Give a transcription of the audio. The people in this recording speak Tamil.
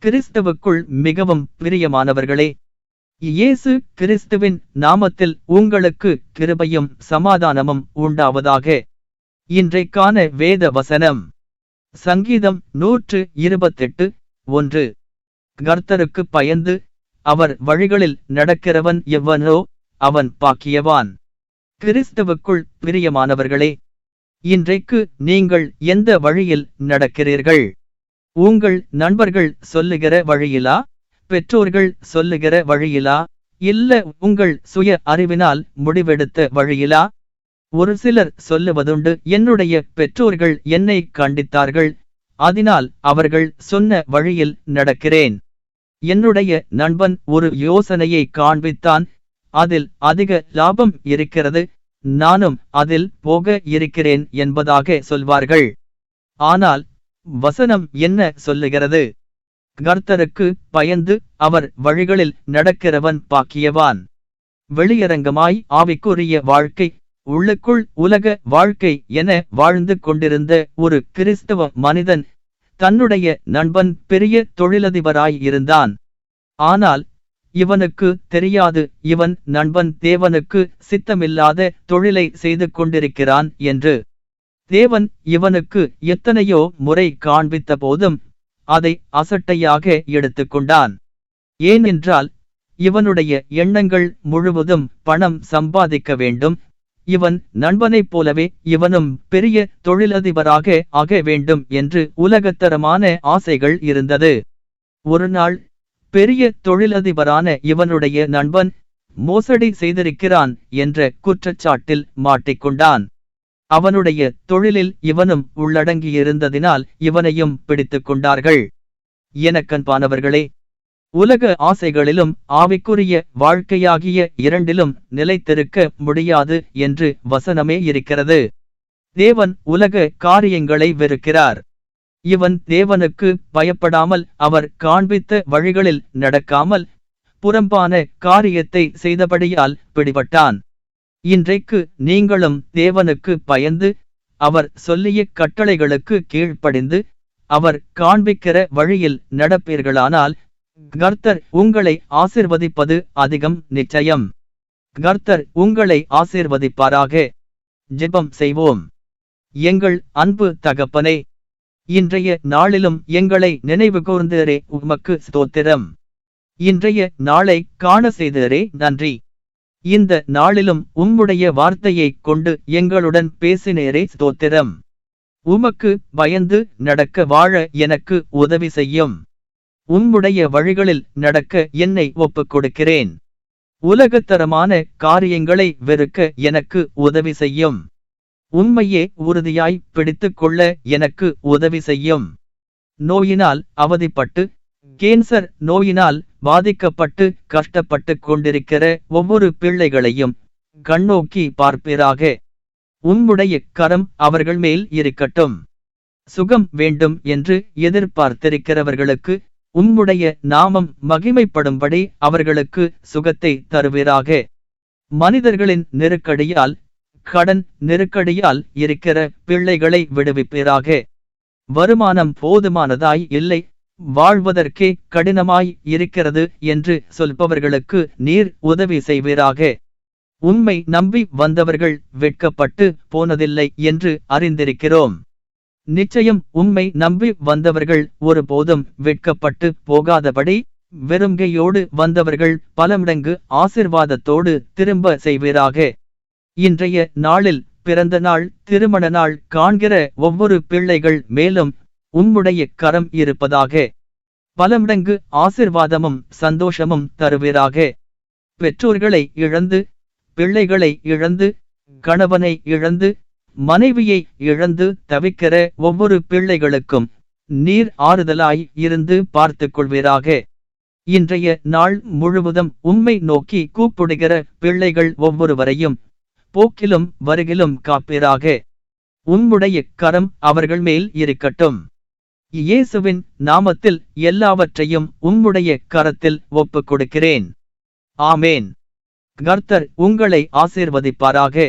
கிறிஸ்துவுக்குள் மிகவும் பிரியமானவர்களே, இயேசு கிறிஸ்துவின் நாமத்தில் உங்களுக்கு கிருபையும் சமாதானமும் உண்டாவதாக. இன்றைக்கான வேத வசனம் சங்கீதம் 128:1. கர்த்தருக்கு பயந்து அவர் வழிகளில் நடக்கிறவன் எவனோ அவன் பாக்கியவான். கிறிஸ்துவுக்குள் பிரியமானவர்களே, இன்றைக்கு நீங்கள் எந்த வழியில் நடக்கிறீர்கள்? உங்கள் நண்பர்கள் சொல்லுகிற வழியிலா, பெற்றோர்கள் சொல்லுகிற வழியிலா, இல்ல உங்கள் சுய அறிவினால் முடிவெடுத்த வழியிலா? ஒரு சிலர் சொல்லுவதுண்டு, என்னுடைய பெற்றோர்கள் என்னை கண்டித்தார்கள், அதனால் அவர்கள் சொன்ன வழியில் நடக்கிறேன். என்னுடைய நண்பன் ஒரு யோசனையை காண்பித்தான், அதில் அதிக லாபம் இருக்கிறது, நானும் அதில் போக இருக்கிறேன் என்பதாக சொல்வார்கள். ஆனால் வசனம் என்ன சொல்லுகிறது? கர்த்தருக்கு பயந்து அவர் வழிகளில் நடக்கிறவன் பாக்கியவான். வெளியரங்கமாய் ஆவிக்குரிய வாழ்க்கை, உள்ளுக்குள் உலக வாழ்க்கை என வாழ்ந்து கொண்டிருந்த ஒரு கிறிஸ்தவ மனிதன் தன்னுடைய நண்பன் பெரிய தொழிலதிபராய் இருந்தான். ஆனால் இவனுக்கு தெரியாது, இவன் நண்பன் தேவனுக்கு சித்தமில்லாத தொழிலை செய்து கொண்டிருக்கிறான் என்று. தேவன் இவனுக்கு எத்தனையோ முறை காண்பித்த போதும் அதை அசட்டையாக எடுத்துக்கொண்டான். ஏனென்றால் இவனுடைய எண்ணங்கள் முழுவதும் பணம் சம்பாதிக்க வேண்டும், இவன் நண்பனைப் போலவே இவனும் பெரிய தொழிலதிபராக ஆக வேண்டும் என்று உலகத்தரமான ஆசைகள் இருந்தது. ஒரு நாள் பெரிய தொழிலதிபரான இவனுடைய நண்பன் மோசடி செய்திருக்கிறான் என்ற குற்றச்சாட்டில் மாட்டிக்கொண்டான். அவனுடைய தொழிலில் இவனும் உள்ளடங்கியிருந்ததினால் இவனையும் பிடித்து கொண்டார்கள். எனக்கன்பானவர்களே, உலக ஆசைகளிலும் ஆவிக்குரிய வாழ்க்கையாகிய இரண்டிலும் நிலைத்திருக்க முடியாது என்று வசனமே இருக்கிறது. தேவன் உலக காரியங்களை வெறுக்கிறார். இவன் தேவனுக்கு பயப்படாமல் அவர் காண்பித்த வழிகளில் நடக்காமல் புறம்பான காரியத்தை செய்தபடியால் பிடிபட்டான். இன்றைக்கு நீங்களும் தேவனுக்கு பயந்து அவர் சொல்லிய கட்டளைகளுக்கு கீழ்ப்படிந்து அவர் காண்பிக்கிற வழியில் நடப்பீர்களானால் கர்த்தர் உங்களை ஆசீர்வதிப்பது அதிகம் நிச்சயம். கர்த்தர் உங்களை ஆசீர்வதிப்பாராக. ஜெபம் செய்வோம். எங்கள் அன்பு தகப்பனே, இன்றைய நாளிலும் எங்களை நினைவு கூர்ந்தீரே, உமக்கு ஸ்தோத்திரம். இன்றைய நாளை காண செய்தீரே, நன்றி. இந்த நாளிலும் உம்முடைய வார்த்தையைக் கொண்டு எங்களுடன் பேசினீரே, ஸ்தோத்திரம். உமக்கு பயந்து நடக்க வாழ எனக்கு உதவி செய்யும். உம்முடைய வழிகளில் நடக்க என்னை ஒப்புக் கொடுக்கிறேன். உலகத்தரமான காரியங்களை வெறுக்க எனக்கு உதவி செய்யும். உம்மையே உறுதியாய் பிடித்து கொள்ள எனக்கு உதவி செய்யும். நோயினால் அவதிப்பட்டு கேன்சர் நோயினால் பாதிக்கப்பட்டு கஷ்டப்பட்டு கொண்டிருக்கிற ஒவ்வொரு பிள்ளைகளையும் கண்ணோக்கி பார்ப்பீராக. உம்முடைய கரம் அவர்கள் மேல் இருக்கட்டும். சுகம் வேண்டும் என்று எதிர்பார்த்திருக்கிறவர்களுக்கு உம்முடைய நாமம் மகிமைப்படும்படி அவர்களுக்கு சுகத்தை தருவீராக. மனிதர்களின் நெருக்கடியால், கடன் நெருக்கடியால் இருக்கிற பிள்ளைகளை விடுவிப்பீராக. வருமானம் போதுமானதாய் இல்லை, வாழ்வதற்கே கடினமாய் இருக்கிறது என்று சொல்பவர்களுக்கு நீர் உதவி செய்வீராக. உம்மை நம்பி வந்தவர்கள் வெட்கப்பட்டு போனதில்லை என்று அறிந்திருக்கிறோம். நிச்சயம் உம்மை நம்பி வந்தவர்கள் ஒருபோதும் வெட்கப்பட்டு போகாதபடி வெறுங்கையோடு வந்தவர்கள் பலமடங்கு ஆசீர்வாதத்தோடு திரும்ப செய்வீராக. இன்றைய நாளில் பிறந்த நாள், திருமண நாள் காண்கிற ஒவ்வொரு பிள்ளைகள் மேலும் உம்முடைய கரம் இருப்பதாக. பலமடங்கு ஆசீர்வாதமும் சந்தோஷமும் தருவீராக. பெற்றோர்களை இழந்து, பிள்ளைகளை இழந்து, கணவனை இழந்து, மனைவியை இழந்து தவிக்கிற ஒவ்வொரு பிள்ளைகளுக்கும் நீர் ஆறுதலாய் இருந்து பார்த்து கொள்வீராக. இன்றைய நாள் முழுவதும் உம்மை நோக்கி கூப்பிடுகிற பிள்ளைகள் ஒவ்வொருவரையும் போக்கிலும் வருகிலும் காப்பீராக. உம்முடைய கரம் அவர்கள் மேல் இருக்கட்டும். இயேசுவின் நாமத்தில் எல்லாவற்றையும் உம்முடைய கரத்தில் ஒப்புக் கொடுக்கிறேன். ஆமேன். கர்த்தர் உங்களை ஆசீர்வதிப்பாராக.